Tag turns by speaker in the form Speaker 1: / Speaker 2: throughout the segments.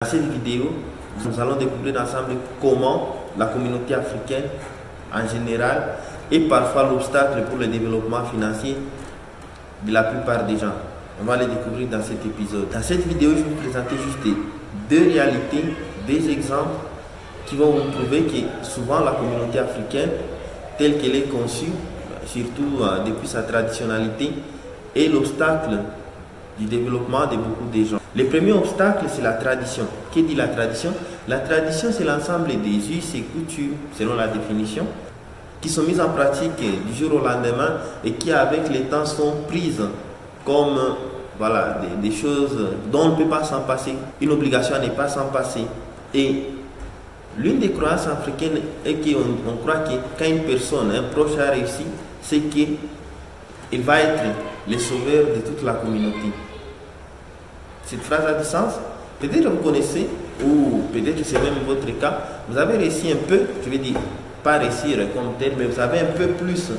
Speaker 1: Dans cette vidéo, nous allons découvrir ensemble comment la communauté africaine en général est parfois l'obstacle pour le développement financier de la plupart des gens. On va les découvrir dans cet épisode. Dans cette vidéo, je vais vous présenter juste deux réalités, des exemples qui vont vous prouver que souvent la communauté africaine, telle qu'elle est conçue, surtout depuis sa traditionnalité, est l'obstacle du développement de beaucoup de gens. Le premier obstacle, c'est la tradition. Que dit la tradition? La tradition, c'est l'ensemble des us et coutumes, selon la définition, qui sont mises en pratique du jour au lendemain et qui, avec le temps, sont prises comme voilà, des choses dont on ne peut pas s'en passer. Une obligation à ne pas s'en passer. Et l'une des croyances africaines est qu'on croit que quand une personne, un proche a réussi, c'est qu'il va être le sauveur de toute la communauté. Cette phrase a du sens? Peut-être que vous connaissez, ou peut-être que c'est même votre cas, vous avez réussi un peu, je vais dire, pas réussir comme tel, mais vous avez un peu plus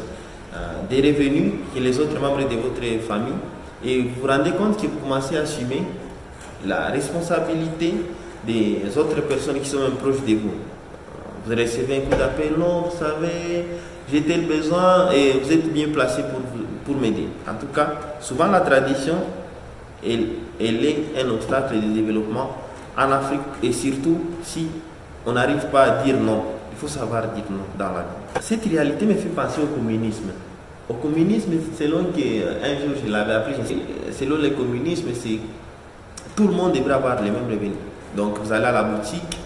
Speaker 1: des revenus que les autres membres de votre famille, et vous vous rendez compte que vous commencez à assumer la responsabilité des autres personnes qui sont même proches de vous. Vous recevez un coup d'appel, non, vous savez, j'ai tel besoin, et vous êtes bien placé pour m'aider. En tout cas, souvent la tradition, elle est un obstacle de développement en Afrique, et surtout si on n'arrive pas à dire non. Il faut savoir dire non dans la vie. Cette réalité me fait penser au communisme. Au communisme, selon qu'un jour je l'avais appris, selon le communisme, c'est tout le monde devrait avoir les mêmes revenus. Donc vous allez à la boutique,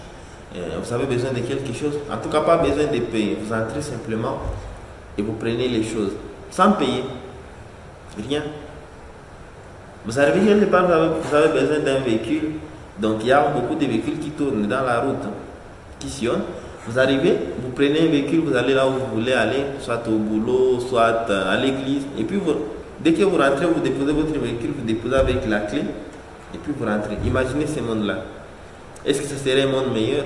Speaker 1: vous avez besoin de quelque chose, en tout cas pas besoin de payer. Vous entrez simplement et vous prenez les choses sans payer. Rien. Vous arrivez quelque part, vous avez besoin d'un véhicule, donc il y a beaucoup de véhicules qui tournent dans la route, qui sillonnent. Vous arrivez, vous prenez un véhicule, vous allez là où vous voulez aller, soit au boulot, soit à l'église, et puis dès que vous rentrez, vous déposez votre véhicule, vous déposez avec la clé, et puis vous rentrez. Imaginez ce monde-là. Est-ce que ce serait un monde meilleur?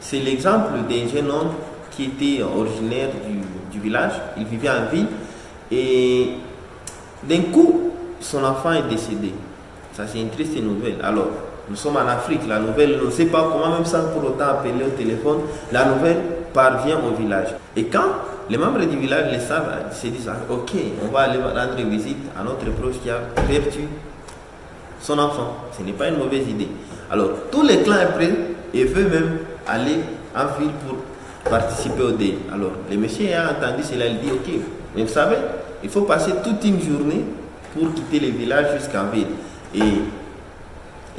Speaker 1: C'est l'exemple d'un jeune homme qui était originaire du village, il vivait en ville, et d'un coup, son enfant est décédé. Ça, c'est une triste nouvelle. Alors, nous sommes en Afrique. La nouvelle, on ne sait pas comment, même sans pour autant appeler au téléphone, la nouvelle parvient au village. Et quand les membres du village le savent, ils se disent, ok, on va aller rendre visite à notre proche qui a perdu son enfant. Ce n'est pas une mauvaise idée. Alors, tous les clans sont prêts et veulent même aller en ville pour participer au deuil. Alors, le monsieur a entendu cela, il dit, ok, mais vous savez, il faut passer toute une journée pour quitter le village jusqu'en ville. Et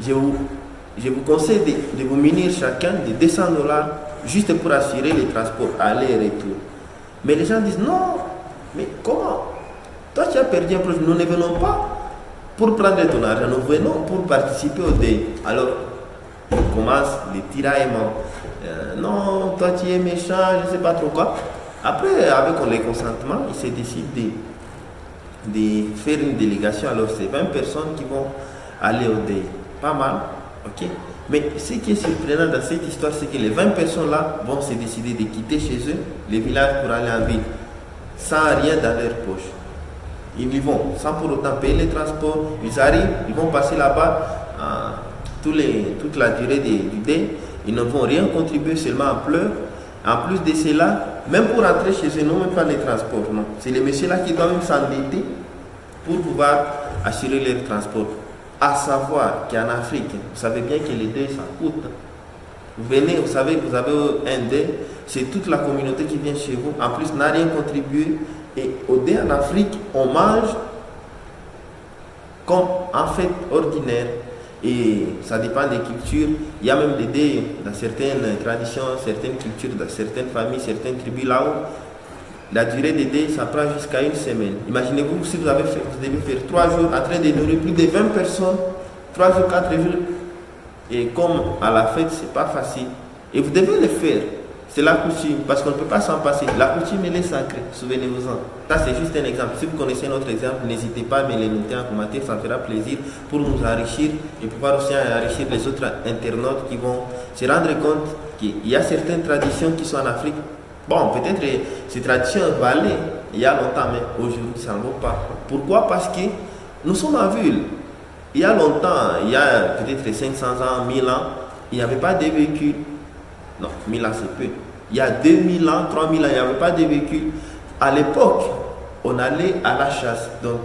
Speaker 1: je vous conseille de vous munir chacun de 200 $ juste pour assurer les transports aller et retour. Mais les gens disent non, mais comment? Toi tu as perdu un proche, nous ne venons pas pour prendre ton argent, nous venons pour participer au deuil. Alors, il commence les tiraillements. Non, toi tu es méchant, je ne sais pas trop quoi. Après, avec le consentement, il se décide de faire une délégation. Alors c'est 20 personnes qui vont aller au deuil. Pas mal, ok. Mais ce qui est surprenant dans cette histoire, c'est que les 20 personnes là vont se décider de quitter chez eux le village pour aller en ville sans rien dans leur poche. Ils y vont sans pour autant payer les transports. Ils arrivent, ils vont passer là-bas toute la durée du deuil. Ils ne vont rien contribuer, seulement en pleurs. En plus de cela, même pour rentrer chez eux, non, même pas les transports, non. C'est les messieurs là qui doivent même s'endetter pour pouvoir assurer leur transport. À savoir qu'en Afrique, vous savez bien que les deuils, ça coûte. Vous venez, vous savez que vous avez un deuil, c'est toute la communauté qui vient chez vous. En plus, n'a rien contribué. Et au deuil en Afrique, on mange comme en fait ordinaire. Et ça dépend des cultures. Il y a même des deuils dans certaines traditions, certaines cultures, dans certaines familles, certaines tribus là où la durée des deuils, ça prend jusqu'à une semaine. Imaginez-vous si vous devez faire 3 jours en train de nourrir plus de 20 personnes, 3 jours, 4 jours. Et comme à la fête, c'est pas facile. Et vous devez le faire. C'est la coutume, parce qu'on ne peut pas s'en passer. La coutume, elle est sacrée, souvenez-vous-en. Ça, c'est juste un exemple. Si vous connaissez notre exemple, n'hésitez pas à me le noter en commentaire, ça fera plaisir pour nous enrichir et pouvoir aussi enrichir les autres internautes qui vont se rendre compte qu'il y a certaines traditions qui sont en Afrique. Bon, peut-être ces traditions valaient il y a longtemps, mais aujourd'hui, ça ne vaut pas. Pourquoi? Parce que nous sommes en ville. Il y a longtemps, il y a peut-être 500 ans, 1000 ans, il n'y avait pas de véhicules. Non, 1000 ans c'est peu. Il y a 2000 ans, 3000 ans, il n'y avait pas de véhicules. À l'époque, on allait à la chasse. Donc,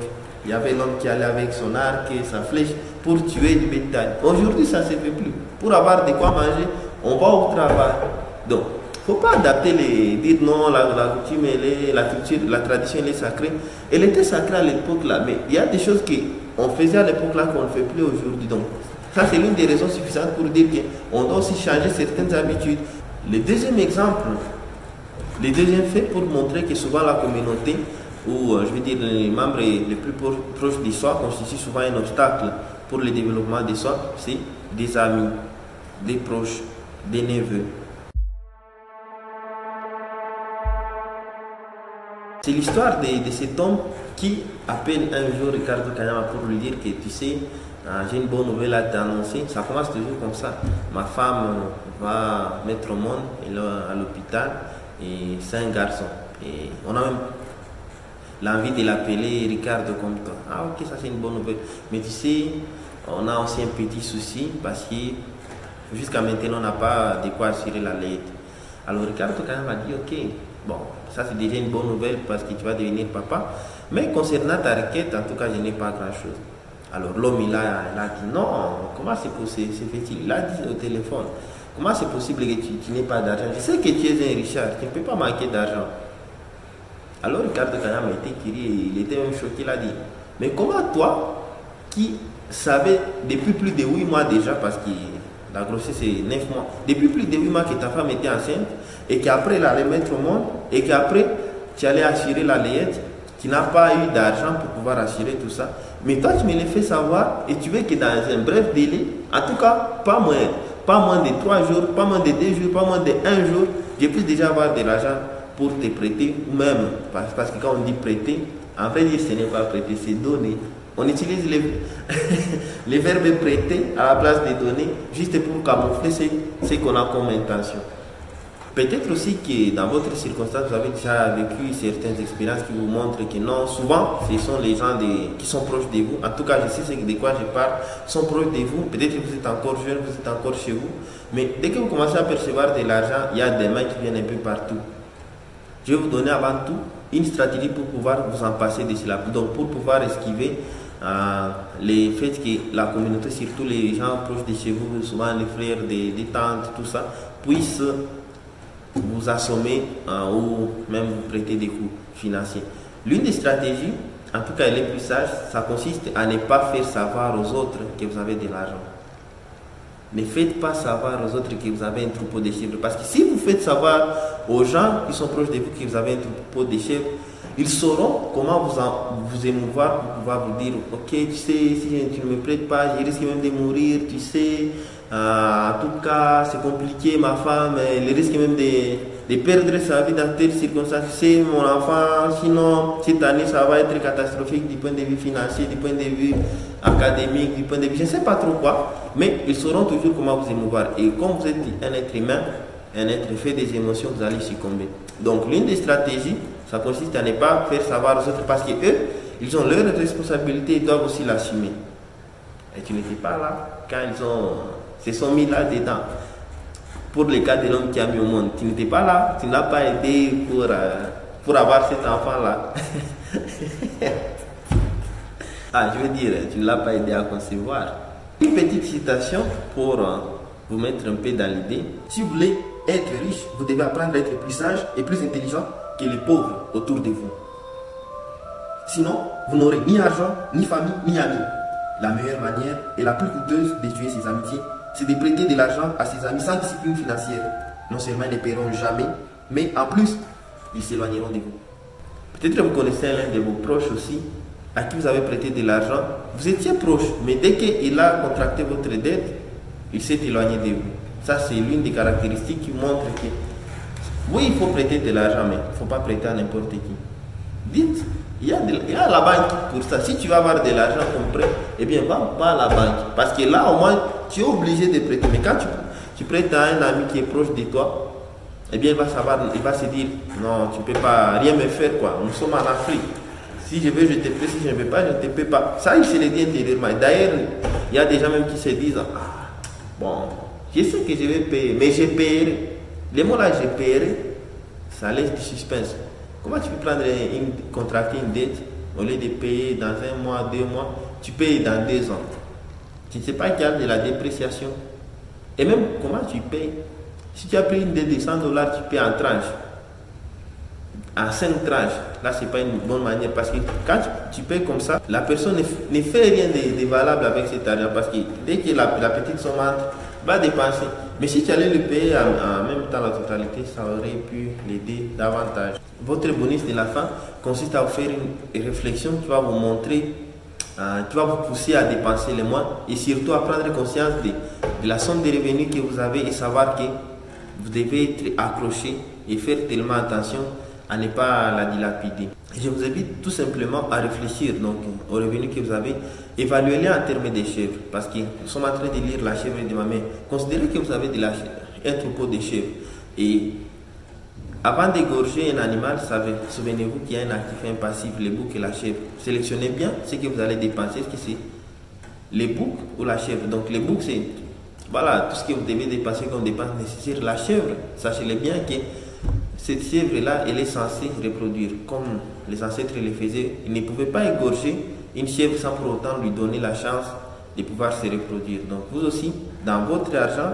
Speaker 1: il y avait l'homme qui allait avec son arc et sa flèche pour tuer du bétail. Aujourd'hui, ça ne se fait plus. Pour avoir de quoi manger, on va au travail. Donc, il ne faut pas adapter dire non, la coutume, la culture, la tradition, elle est sacrée. Elle était sacrée à l'époque là, mais il y a des choses qu'on faisait à l'époque là qu'on ne fait plus aujourd'hui. Donc, ça c'est l'une des raisons suffisantes pour dire qu'on doit aussi changer certaines habitudes. Le deuxième exemple, le deuxième fait pour montrer que souvent la communauté, ou je veux dire les membres les plus proches de soi, constituent souvent un obstacle pour le développement de soi, c'est des amis, des proches, des neveux. C'est l'histoire de cet homme qui appelle un jour Ricardo Kanyama pour lui dire que tu sais, j'ai une bonne nouvelle à t'annoncer. Ça commence toujours comme ça. Ma femme va mettre au monde, elle est à l'hôpital et c'est un garçon. Et on a même l'envie de l'appeler Ricardo comme toi. Ah ok, ça c'est une bonne nouvelle. Mais tu sais, on a aussi un petit souci parce que jusqu'à maintenant on n'a pas de quoi assurer la lettre. Alors Ricardo Kanyama dit ok, bon, ça c'est déjà une bonne nouvelle parce que tu vas devenir papa. Mais concernant ta requête, en tout cas, je n'ai pas grand-chose. Alors l'homme, il a dit non, comment c'est possible? Il a dit au téléphone, comment c'est possible que tu n'aies pas d'argent? Je sais que tu es un Richard, tu ne peux pas manquer d'argent. Alors Ricardo Kanyama était curieux, il était même choqué, il a dit, mais comment toi, qui savais depuis plus de 8 mois déjà, parce que la grossesse c'est 9 mois, depuis plus de 8 mois que ta femme était enceinte, et qu'après elle allait mettre au monde, et qu'après tu allais assurer la layette, tu n'as pas eu d'argent pour pouvoir assurer tout ça. Mais toi, tu me l'as fait savoir et tu veux que dans un bref délai, en tout cas, pas moins de 3 jours, pas moins de 2 jours, pas moins de 1 jour, je puisse déjà avoir de l'argent pour te prêter, ou même, parce que quand on dit prêter, en vrai, ce n'est pas prêter, c'est donner. On utilise les verbes prêter à la place de donner, juste pour camoufler ce qu'on a comme intention. Peut-être aussi que dans votre circonstance, vous avez déjà vécu certaines expériences qui vous montrent que non, souvent, ce sont les gens qui sont proches de vous. En tout cas, je sais de quoi je parle, sont proches de vous. Peut-être que vous êtes encore jeune, vous êtes encore chez vous. Mais dès que vous commencez à percevoir de l'argent, il y a des mains qui viennent un peu partout. Je vais vous donner avant tout une stratégie pour pouvoir vous en passer de cela. Donc, pour pouvoir esquiver les faits que la communauté, surtout les gens proches de chez vous, souvent les frères, des tantes, tout ça, puissent vous assommer ou même vous prêter des coups financiers. L'une des stratégies, en tout cas elle est plus sage, ça consiste à ne pas faire savoir aux autres que vous avez de l'argent. Ne faites pas savoir aux autres que vous avez un troupeau de chèvres. Parce que si vous faites savoir aux gens qui sont proches de vous que vous avez un troupeau de chèvres, ils sauront comment vous émouvoir pour pouvoir vous dire ok, tu sais, si tu ne me prêtes pas, je risque même de mourir, tu sais. En tout cas, c'est compliqué, ma femme, elle risque même de perdre sa vie dans telle circonstance. C'est mon enfant, sinon cette année ça va être catastrophique du point de vue financier, du point de vue académique, du point de vue je ne sais pas trop quoi, mais ils sauront toujours comment vous émouvoir. Et comme vous êtes un être humain, un être fait des émotions, vous allez succomber. Donc l'une des stratégies, ça consiste à ne pas faire savoir aux autres parce qu'eux, ils ont leur responsabilité, ils doivent aussi l'assumer. Et tu n'étais pas là quand ils se sont mis là-dedans. Pour le cas de l'homme qui a mis au monde, tu n'étais pas là, tu n'as pas aidé pour avoir cet enfant-là. Ah, je veux dire, tu ne l'as pas aidé à concevoir. Une petite citation pour vous mettre un peu dans l'idée. Si vous voulez être riche, vous devez apprendre à être plus sage et plus intelligent que les pauvres autour de vous. Sinon, vous n'aurez ni argent, ni famille, ni amis. La meilleure manière et la plus coûteuse de tuer ses amitiés, c'est de prêter de l'argent à ses amis sans discipline financière. Non seulement ils ne paieront jamais, mais en plus, ils s'éloigneront de vous. Peut-être que vous connaissez l'un de vos proches aussi, à qui vous avez prêté de l'argent. Vous étiez proche, mais dès qu'il a contracté votre dette, il s'est éloigné de vous. Ça, c'est l'une des caractéristiques qui montre que, oui, il faut prêter de l'argent, mais il ne faut pas prêter à n'importe qui. Dites, il y a la banque pour ça. Si tu vas avoir de l'argent comme prêt, eh bien, va pas à la banque. Parce que là, au moins, tu es obligé de prêter. Mais quand tu prêtes à un ami qui est proche de toi, eh bien, il va se dire, non, tu ne peux pas rien me faire, quoi. Nous sommes en Afrique. Si je veux, je te paie. Si je ne veux pas, je ne te paie pas. Ça, il se le dit intérieurement. D'ailleurs, il y a des gens même qui se disent, ah, bon, Je sais que je vais payer, mais je paierai. Les mots là, je paierai, ça laisse du suspense. Comment tu peux contracter une dette au lieu de payer dans 1 mois, 2 mois, tu payes dans 2 ans. Tu ne sais pas qu'il y a de la dépréciation. Et même comment tu payes. Si tu as pris une dette de 100 $, tu payes en tranches. En 5 tranches. Là, ce n'est pas une bonne manière parce que quand tu payes comme ça, la personne ne fait rien de valable avec cet argent parce que dès que la petite somme entre, va dépenser. Mais si tu allais le payer en même temps la totalité, ça aurait pu l'aider davantage. Votre bonus de la fin consiste à vous faire une réflexion qui va vous montrer, qui va vous pousser à dépenser les mois et surtout à prendre conscience de la somme de revenus que vous avez et savoir que vous devez être accroché et faire tellement attention à ne pas la dilapider. Je vous invite tout simplement à réfléchir donc, aux revenus que vous avez, évaluez-les en termes de chèvres, parce que nous sommes en train de lire la chèvre de ma main. Considérez que vous avez un troupeau de chèvres et avant d'égorger un animal, souvenez-vous qu'il y a un actif et un passif, les boucs et la chèvre. Sélectionnez bien ce que vous allez dépenser, est-ce que c'est les boucs ou la chèvre. Donc les boucs, c'est voilà, tout ce que vous devez dépenser comme dépense nécessaire. La chèvre, sachez-le bien que cette chèvre-là, elle est censée reproduire comme les ancêtres le faisaient. Ils ne pouvaient pas égorger une chèvre sans pour autant lui donner la chance de pouvoir se reproduire. Donc vous aussi, dans votre argent,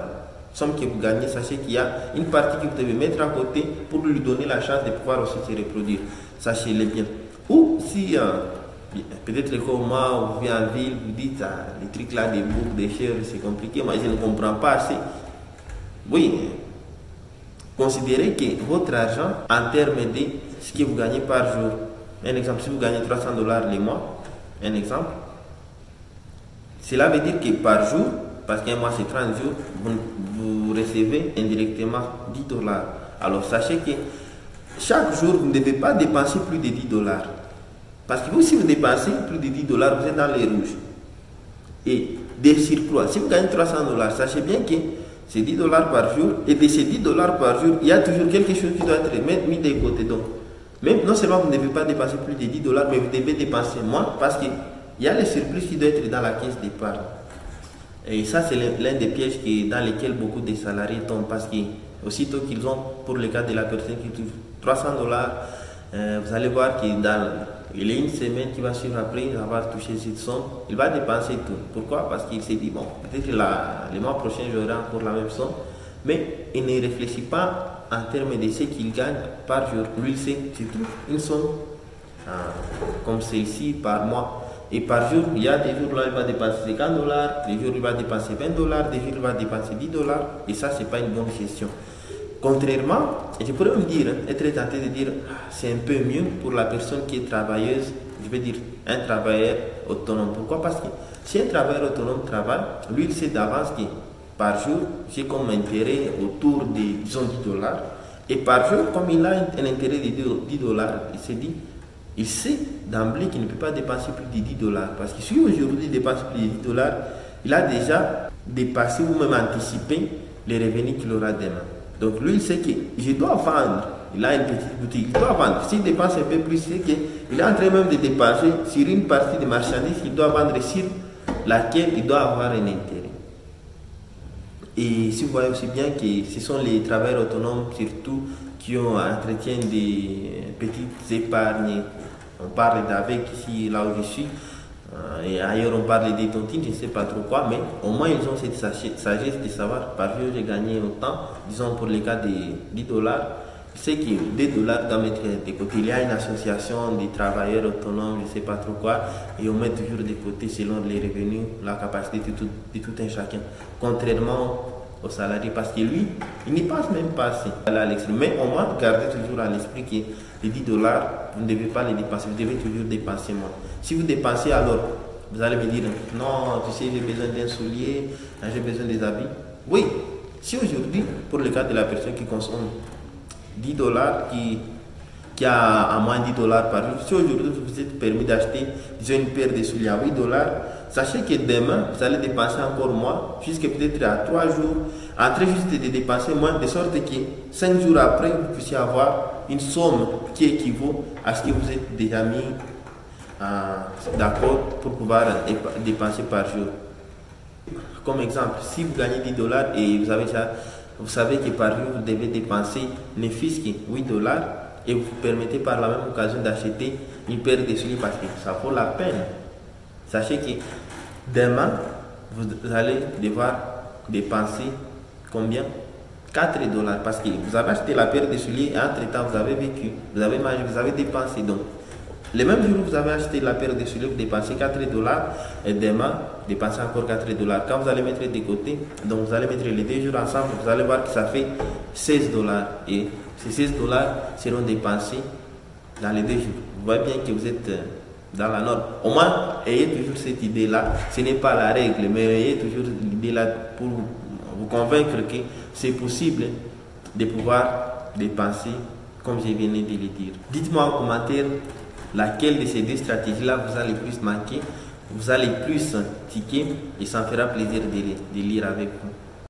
Speaker 1: somme que vous gagnez, sachez qu'il y a une partie que vous devez mettre à côté pour lui donner la chance de pouvoir aussi se reproduire. Sachez-le bien. Ou si, peut-être comme moi, vous vivez en ville, vous dites, les trucs là, des boucs, des chèvres, c'est compliqué, moi je ne comprends pas assez. Oui, considérez que votre argent, en termes de ce que vous gagnez par jour, un exemple, si vous gagnez 300 $ les mois, un exemple, cela veut dire que par jour, parce qu'un mois c'est 30 jours, vous recevez indirectement 10 $. Alors sachez que chaque jour, vous ne devez pas dépenser plus de 10 $. Parce que vous, si vous dépensez plus de 10 $, vous êtes dans les rouges. Et des surcroît, si vous gagnez 300 $, sachez bien que c'est 10 $ par jour. Et de ces 10 $ par jour, il y a toujours quelque chose qui doit être mis de côté. Donc, même non seulement vous ne devez pas dépenser plus de 10 $, mais vous devez dépenser moins parce qu'il y a le surplus qui doit être dans la caisse d'épargne. Et ça, c'est l'un des pièges dans lesquels beaucoup de salariés tombent parce que aussitôt qu'ils ont, pour le cas de la personne qui touche 300 $, vous allez voir qu'il y a une semaine qui va suivre après avoir touché cette somme, il va dépenser tout. Pourquoi? Parce qu'il s'est dit, bon, peut-être que le mois prochain, j'aurai encore la même somme, mais il ne réfléchit pas en termes de ce qu'il gagne par jour. Lui, il sait, c'est tout, une somme comme celle-ci par mois. Et par jour, il y a des jours là, il va dépenser 50 $, des jours, il va dépenser 20 $, des jours, il va dépenser 10 $. Et ça, ce n'est pas une bonne gestion. Contrairement, je pourrais me dire, être tenté de dire, c'est un peu mieux pour la personne qui est travailleuse, je veux dire, un travailleur autonome. Pourquoi? Parce que si un travailleur autonome travaille, lui, il sait d'avance que par jour, j'ai comme intérêt autour de, disons, 10 $. Et par jour, comme il a un intérêt de 10 $, il se dit, il sait d'emblée qu'il ne peut pas dépenser plus de 10 $. Parce que si aujourd'hui il dépense plus de 10 $, il a déjà dépassé ou même anticipé les revenus qu'il aura demain. Donc lui, il sait que je dois vendre. Il a une petite boutique, il doit vendre. S'il dépense un peu plus, c'est qu'il est en train même de dépenser sur une partie des marchandises qu'il doit vendre sur laquelle il doit avoir un intérêt. Et si vous voyez aussi bien que ce sont les travailleurs autonomes surtout qui ont entretien des petites épargnes. On parle d'avec ici, là où je suis. Et ailleurs on parle des tontines, je ne sais pas trop quoi, mais au moins ils ont cette sagesse de savoir par jour j'ai gagné autant, disons pour le cas de 10 $, je sais que 2 $ doivent mettre de côté. Il y a une association des travailleurs autonomes, je ne sais pas trop quoi, et on met toujours de côté selon les revenus, la capacité de tout un chacun. Contrairement au salarié, parce que lui, il n'y pense même pas assez à l'extrême. Mais au moins, gardez toujours à l'esprit que les 10 $, vous ne devez pas les dépenser, vous devez toujours dépenser moins. Si vous dépensez, alors, vous allez me dire, non, tu sais, j'ai besoin d'un soulier, j'ai besoin des habits. Oui, si aujourd'hui, pour le cas de la personne qui consomme 10 $, qui a à moins 10 $ par jour, si aujourd'hui vous êtes permis d'acheter, disons, une paire de souliers à 8 $, sachez que demain, vous allez dépenser encore moins, puisque peut-être à 3 jours, en train juste de dépenser moins, de sorte que 5 jours après, vous puissiez avoir une somme qui équivaut à ce que vous êtes déjà mis d'accord pour pouvoir dépenser par jour. Comme exemple, si vous gagnez 10 dollars et vous savez que par jour vous devez dépenser ne fût-ce que 8 dollars et vous permettez par la même occasion d'acheter une paire de souliers parce que ça vaut la peine. Sachez que demain, vous allez devoir dépenser combien? 4 dollars parce que vous avez acheté la paire de souliers et entre-temps vous avez vécu, vous avez mangé, vous avez dépensé. Donc, le même jour où vous avez acheté la paire de souliers, vous dépensez 4 dollars et demain, dépensez encore 4 dollars. Quand vous allez mettre de côté, donc vous allez mettre les 2 jours ensemble, vous allez voir que ça fait 16 dollars et ces 16 dollars seront dépensés dans les 2 jours. Vous voyez bien que vous êtes dans la norme. Au moins, ayez toujours cette idée-là. Ce n'est pas la règle, mais ayez toujours l'idée-là pour vous convaincre que c'est possible de pouvoir dépenser comme je viens de le dire. Dites-moi en commentaire laquelle de ces deux stratégies-là vous a le plus manqué, vous a le plus tiqué et ça me fera plaisir de lire avec vous.